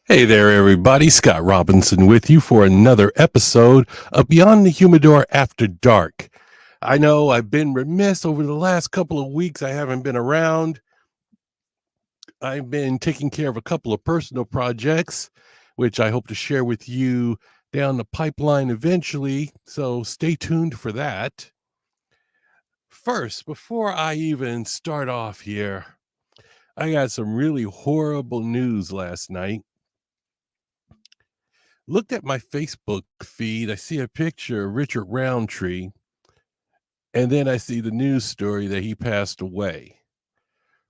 Hey there, everybody. Scott Robinson with you for another episode of Beyond the Humidor After Dark. I know I've been remiss over the last couple of weeks. I haven't been around. I've been taking care of a couple of personal projects, which I hope to share with you down the pipeline eventually. So stay tuned for that. First, before I even start off here, I got some really horrible news last night. Looked at my Facebook feed, I see a picture of Richard Roundtree, and then I see the news story that he passed away.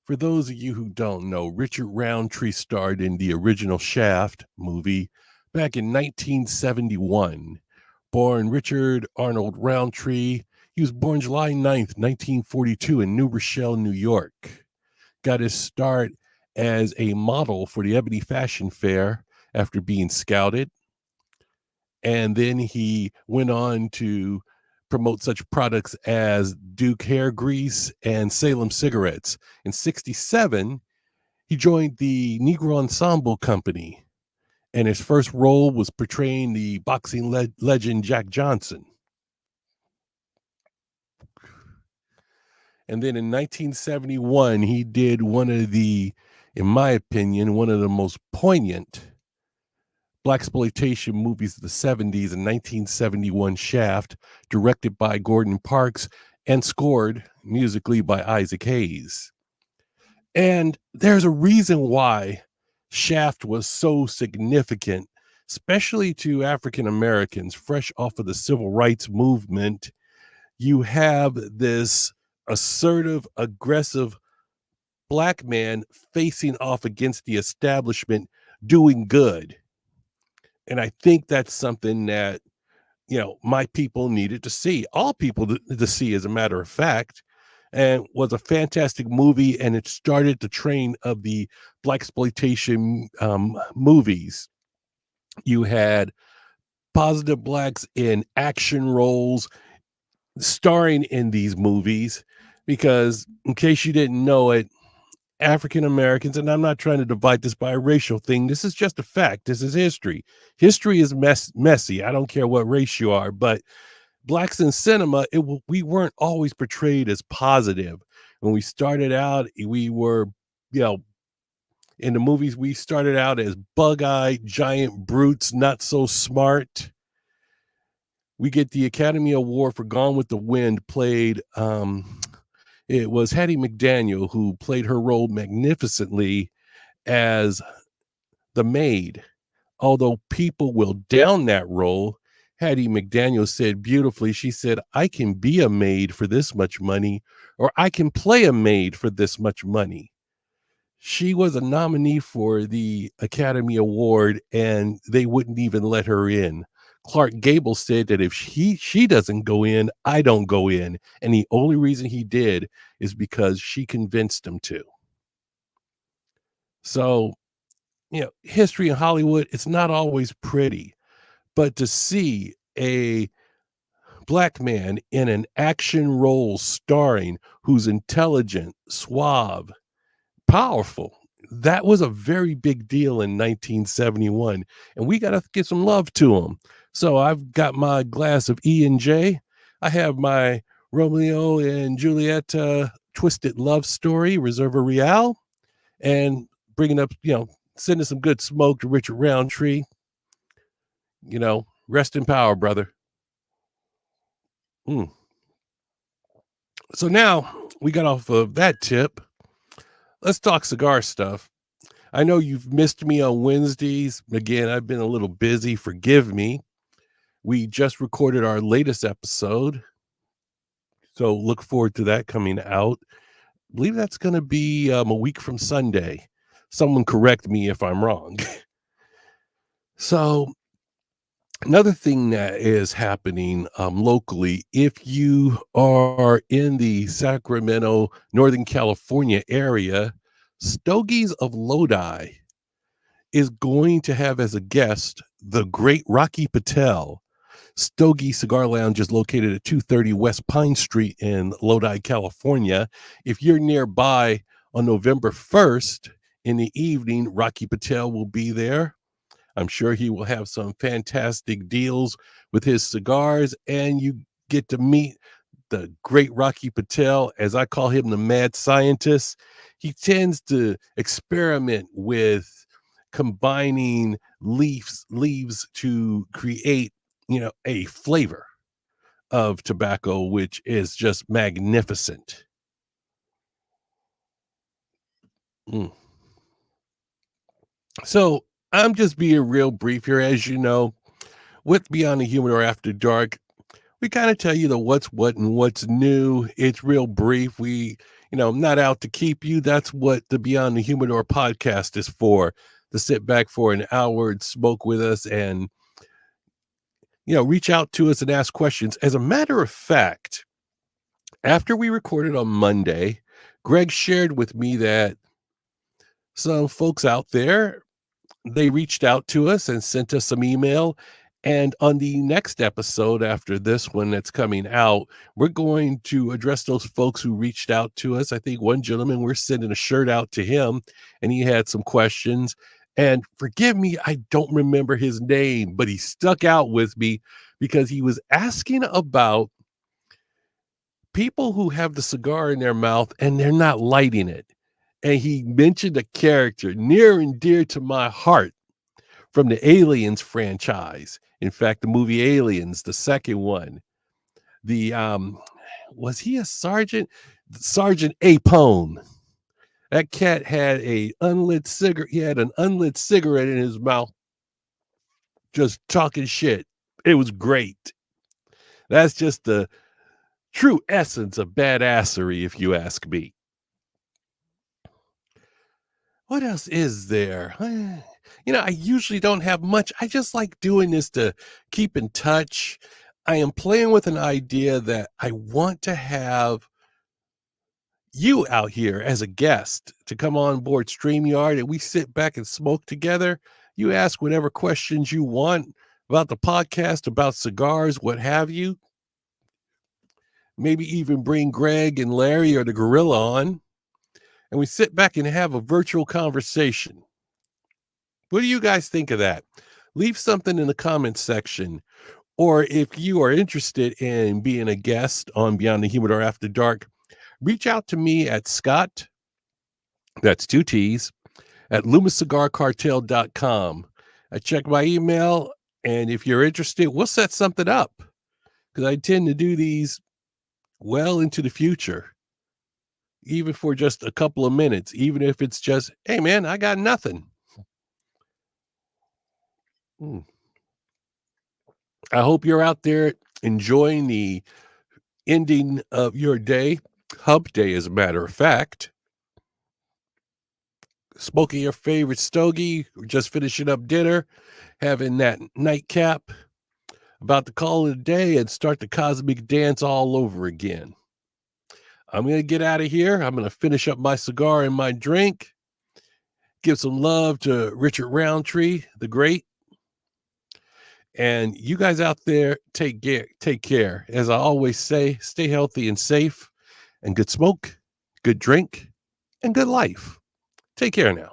For those of you who don't know, Richard Roundtree starred in the original Shaft movie back in 1971. Born Richard Arnold Roundtree, he was born July 9th, 1942 in New Rochelle, New York. Got his start as a model for the Ebony Fashion Fair after being scouted, and then he went on to promote such products as Duke hair grease and Salem cigarettes. In 67, he joined the Negro Ensemble Company, and his first role was portraying the boxing legend Jack Johnson. And then in 1971, he did in my opinion, one of the most poignant blaxploitation movies of the 70s. In 1971, Shaft, directed by Gordon Parks and scored musically by Isaac Hayes. And there's a reason why Shaft was so significant, especially to African Americans fresh off of the civil rights movement. You have this assertive, aggressive black man facing off against the establishment, doing good. And I think that's something that, my people needed to see, all people to see, as a matter of fact, and was a fantastic movie. And it started the train of the blaxploitation movies. You had positive blacks in action roles starring in these movies, because in case you didn't know it, African Americans, and I'm not trying to divide this by a racial thing. This is just a fact. This is history. History is messy. I don't care what race you are, but blacks in cinema, we weren't always portrayed as positive. When we started out, we were, you know, in the movies, we started out as bug-eyed, giant brutes, not so smart. We get the Academy Award for Gone with the Wind, it was Hattie McDaniel who played her role magnificently as the maid. Although people will down that role, Hattie McDaniel said beautifully, she said, I can be a maid for this much money, or I can play a maid for this much money. She was a nominee for the Academy Award, and they wouldn't even let her in. Clark Gable said that if she doesn't go in, I don't go in. And the only reason he did is because she convinced him to. So, history in Hollywood, it's not always pretty, but to see a black man in an action role starring, who's intelligent, suave, powerful, that was a very big deal in 1971, and we got to give some love to him. So I've got my glass of E&J. I have my Romeo and Juliet twisted love story, Reserva Real, and bringing up, sending some good smoke to Richard Roundtree. Rest in power, brother. Mm. So now we got off of that tip. Let's talk cigar stuff. I know you've missed me on Wednesdays. Again, I've been a little busy. Forgive me. We just recorded our latest episode, so look forward to that coming out. I believe that's going to be a week from Sunday. Someone correct me if I'm wrong. So another thing that is happening locally, if you are in the Sacramento, Northern California area, Stogies of Lodi is going to have as a guest the great Rocky Patel. Stogie Cigar Lounge is located at 230 West Pine Street in Lodi, California. If you're nearby on November 1st in the evening, Rocky Patel will be there. I'm sure he will have some fantastic deals with his cigars, and you get to meet the great Rocky Patel, as I call him, the mad scientist. He tends to experiment with combining leaves to create, a flavor of tobacco, which is just magnificent. Mm. So I'm just being real brief here, as you know, with Beyond the Humidor After Dark. We kind of tell you the what's what and what's new. It's real brief. Not out to keep you. That's what the Beyond the Humidor podcast is for, to sit back for an hour and smoke with us and, reach out to us and ask questions. As a matter of fact, after we recorded on Monday, Greg shared with me that some folks out there, they reached out to us and sent us some email. And on the next episode after this one that's coming out, we're going to address those folks who reached out to us. I think one gentleman, we're sending a shirt out to him, and he had some questions. And forgive me, I don't remember his name, but he stuck out with me because he was asking about people who have the cigar in their mouth and they're not lighting it. And he mentioned a character near and dear to my heart from the Aliens franchise. In fact, the movie Aliens, the second one, the was he a sergeant? Sergeant Apone. That cat had a unlit cigarette. He had an unlit cigarette in his mouth, just talking shit. It was great. That's just the true essence of badassery, if you ask me. What else is there? I usually don't have much. I just like doing this to keep in touch. I am playing with an idea that I want to have you out here as a guest to come on board StreamYard, and we sit back and smoke together. You ask whatever questions you want about the podcast, about cigars, what have you. Maybe even bring Greg and Larry or the gorilla on, and we sit back and have a virtual conversation. What do you guys think of that? Leave something in the comments section. Or if you are interested in being a guest on Beyond the Humidor After Dark, reach out to me at Scott, that's two T's, at LumaCigarCartel.com. I check my email, and if you're interested, we'll set something up, because I tend to do these well into the future, even for just a couple of minutes, even if it's just, hey, man, I got nothing. I hope you're out there enjoying the ending of your day, hump day, as a matter of fact, smoking your favorite stogie, or just finishing up dinner, having that nightcap, about to call it a day and start the cosmic dance all over again. I'm going to get out of here. I'm going to finish up my cigar and my drink, give some love to Richard Roundtree, the great. And you guys out there, take care. As I always say, stay healthy and safe, and good smoke, good drink, and good life. Take care now.